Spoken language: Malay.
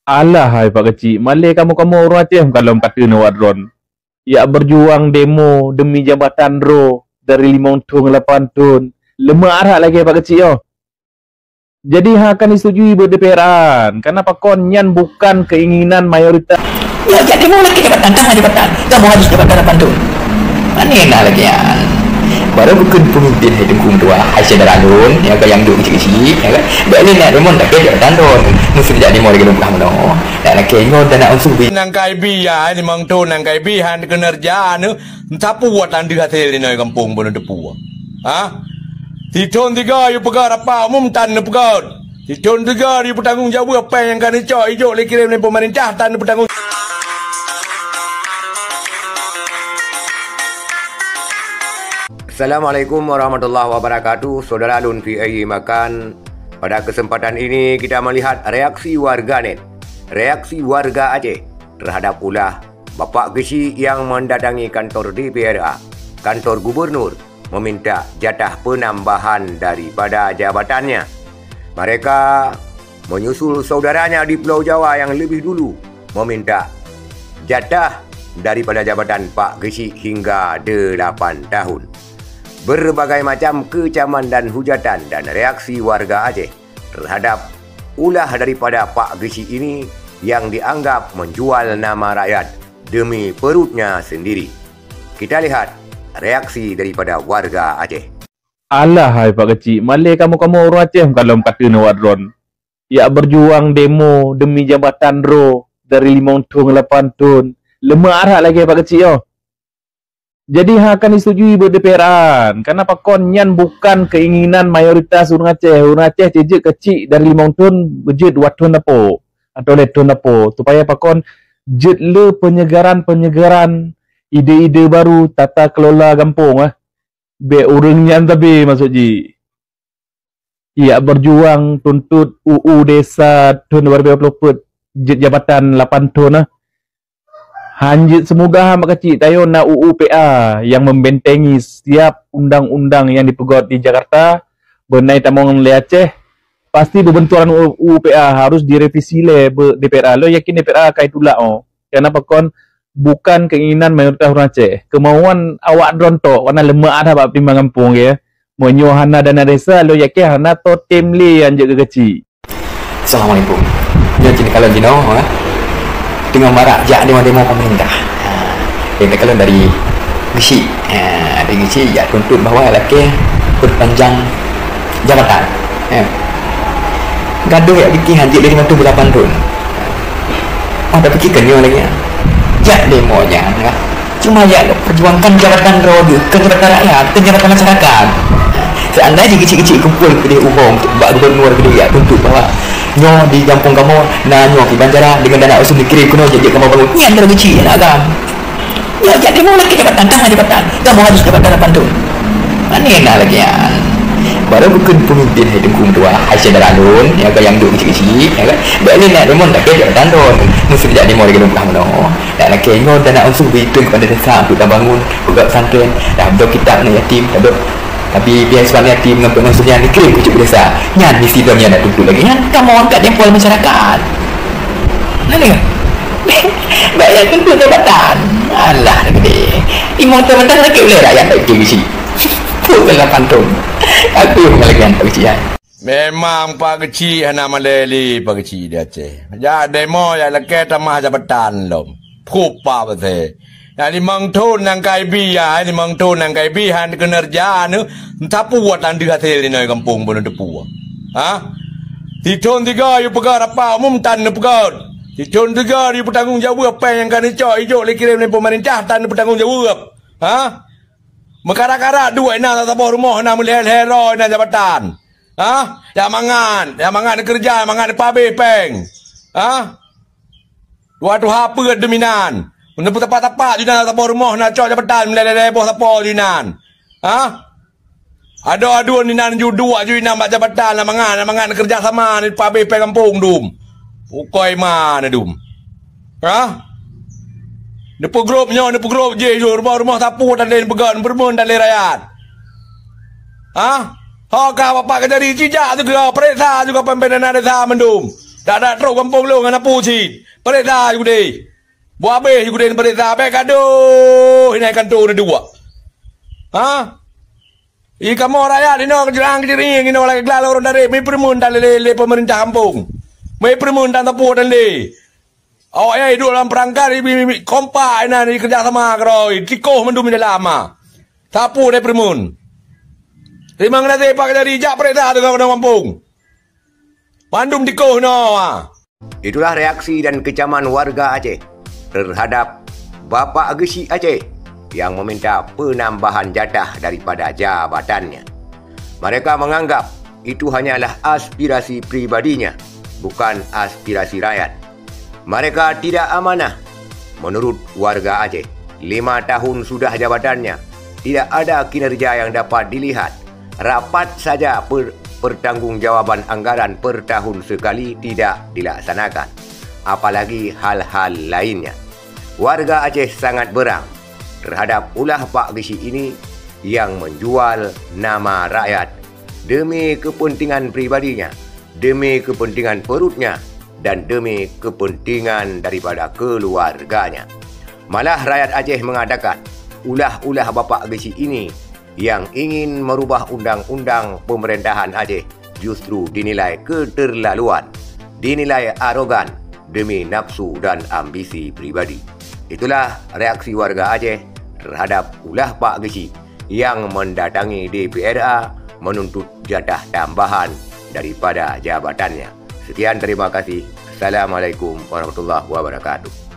Alah hai Pak Kecil, malai kamu-kamu orang Aceh kalau kata nak wadron. Ya berjuang demo demi jabatan ro dari 5 tahun 8 tahun. Lemak arak lagi Pak Kecil yo. Jadi akan disetujui berDPRan. Kenapa kon nyan bukan keinginan mayoritas. Ya jadi mau lagi jabatan tangan jabatan. Kamu habis jabatan 8 tahun. Mana enak lagi ya? Baru bukan pemimpin hidup kumdua Aisyah Daralun ya ke yang duk kecil-kecil ya kan dak ni nak remon tak kaya jabatan tu mesti jadi mau lagi lupa no dak nak kengon dan nak unsur nang kai bi ya ni mang tu nang kai bi han kinerja nu sapu buat andi hasil di kampung bono depu ha Titon tiga you pegar apa umum tan pegar Titon tiga you bertanggung jawab apa yang kan hijau hijau le kirim ni pemerintah tan bertanggung. Assalamualaikum warahmatullahi wabarakatuh. Saudara Alun PI Makan. Pada kesempatan ini kita melihat reaksi warganet, reaksi warga Aceh terhadap ulah Bapak Gesi yang mendatangi kantor DPRA, kantor gubernur, meminta jatah penambahan daripada jabatannya. Mereka menyusul saudaranya di Pulau Jawa yang lebih dulu meminta jatah daripada jabatan Pak Gesi hingga 8 tahun. Berbagai macam kecaman dan hujatan dan reaksi warga Aceh terhadap ulah daripada Pak Gesi ini yang dianggap menjual nama rakyat demi perutnya sendiri. Kita lihat reaksi daripada warga Aceh. Alah hai Pak Kecil, malai kamu-kamu orang Aceh kalau kata nak wadron. Ya berjuang demo demi jabatan ro dari 5 tahun 8 tahun. Lemak arak lagi Pak Kecil yo. Jadi akan disetujui berDPRan. Kenapa kon nyan bukan keinginan mayoritas orang Aceh. Orang Aceh jejet kecil dari 5 tahun berjet 2 tahun apa. Atau 2 tahun apa. Supaya pakon jet le penyegaran-penyegaran ide-ide baru tata kelola kampung be orang nyan tapi maksud ji. Ya berjuang tuntut UU desa tahun 2020 jet jabatan 8 tahun Hanjit semoga Mak Kecil tayo na UU PA yang membentengi setiap undang-undang yang dipegot di Jakarta benai tamong le Aceh pasti berbenturan UU PA harus direvisi le DPRA. Lo yakin DPRA kai tulak kenapa kon bukan keinginan mayoritas orang Aceh. Kemauan awak drontok warna lemak ada bab timbang kampung ya. Monyo hana dana desa lo yakin hana to tim le yang jaga kecil. Assalamualaikum. Ya kini kalau jino dengan marak jak demo pemerintah. Yang kalau dari Gesi, dari Gesi ya tuntut bahawa lelaki berpanjang jabatan. Gaduh ya bikin hanjit dari 58 tahun. Ada fikirkan dia lagi. Jak demonya, cuma ya perjuangkan jabatan roda, ke jabatan rakyat, ke jabatan masyarakat. Seandainya kecil-kecil kumpul ke dia umum untuk buat gubernur ke dia tuntut bahawa nyo di kampung kamu nyo di Banjara dengan dana usul dikirim kuno jadi kamu bangun ni antara kecil nak agam ya jadi mau lagi jabatan tangan jabatan kamu harus jabatan 8 tahun mana enak lagi ya baru bukan pemimpin hidup kumdua Aisyah Daralun ya ke yang duk kecil-kecil ya kan dak ni nak remon tak kaya jabatan tahun mesti jadi mau lagi lupa no dak nak kengon dana usul dikirim kepada desa untuk bangun buka pesantren dah betul kitab nak yatim dah tapi biar sebenarnya tim dengan pengusulnya dikirim ke cukup desa nyan misi dia nak tuntut lagi nyan kamu angkat jempol masyarakat mana bayar tuntut jabatan alah gede imong jabatan lagi boleh rakyat tak kisi pukul 8 tahun aku yang lagi yang tak kisi Memang Pak Kecil hana maleli Pak Kecil di Aceh. Ya demo ya leke tamah jabatan lom. Pupa betul. Ya 5 tahun nang kai bi ya 5 tahun nang kai bi han kinerja nu sapu buat andi hasil di kampung bono depu ha Titon tiga you pegar apa umum tan pegar Titon tiga you bertanggung jawab apa yang kan hijau hijau le kirim ni pemerintah tan bertanggung jawab ha Mekara-kara dua na tapo rumah na mulih hero na jabatan ha ya mangan kerja mangan pabe peng ha waktu apa deminan untuk tepat-tepat di dalam tapo rumah nak cok jabatan meleleh boh tapo di nan ha Ada ni nan judua ju nan jabatan lah mangan kerja sama ni pabe pe kampung dum ukoi mana dum ha depu grup je rumah tapu dan lain pegan bermun dan lain rakyat ha ha ka bapak ke jadi cijak juga periksa juga pimpinan desa mendum Tak ada teruk kampung lu dengan apa sih? Perintah juga deh. Buat habis juga deh perintah. Baik aduh. Ini kantor ada dua. Ha? Kamu rakyat ini kejerang kejering ini lagi gelal orang dari mai permundan le pemerintah kampung. Mai permundan tapu dan le. Oh ya hidup dalam perangkat kompak ini kerja sama keroi. Tikoh mendum di lama. Tapu dari permun. Terima kasih Pak jadi jak perintah dengan orang kampung. Mandum tikoh no. Itulah reaksi dan kecaman warga Aceh terhadap Bapak Gesi Aceh yang meminta penambahan jatah daripada jabatannya. Mereka menganggap itu hanyalah aspirasi pribadinya, bukan aspirasi rakyat. Mereka tidak amanah. Menurut warga Aceh, 5 tahun sudah jabatannya, tidak ada kinerja yang dapat dilihat. Rapat saja pertanggungjawaban anggaran per tahun sekali tidak dilaksanakan. Apalagi hal-hal lainnya. Warga Aceh sangat berang terhadap ulah Pak Gesi ini yang menjual nama rakyat demi kepentingan pribadinya, demi kepentingan perutnya, dan demi kepentingan daripada keluarganya. Malah rakyat Aceh mengatakan ulah-ulah Bapak Gesi ini yang ingin merubah undang-undang pemerintahan Aceh justru dinilai keterlaluan, dinilai arogan demi nafsu dan ambisi pribadi. Itulah reaksi warga Aceh terhadap ulah Pak Gesi yang mendatangi DPRA menuntut jatah tambahan daripada jabatannya. Sekian, terima kasih. Assalamualaikum warahmatullahi wabarakatuh.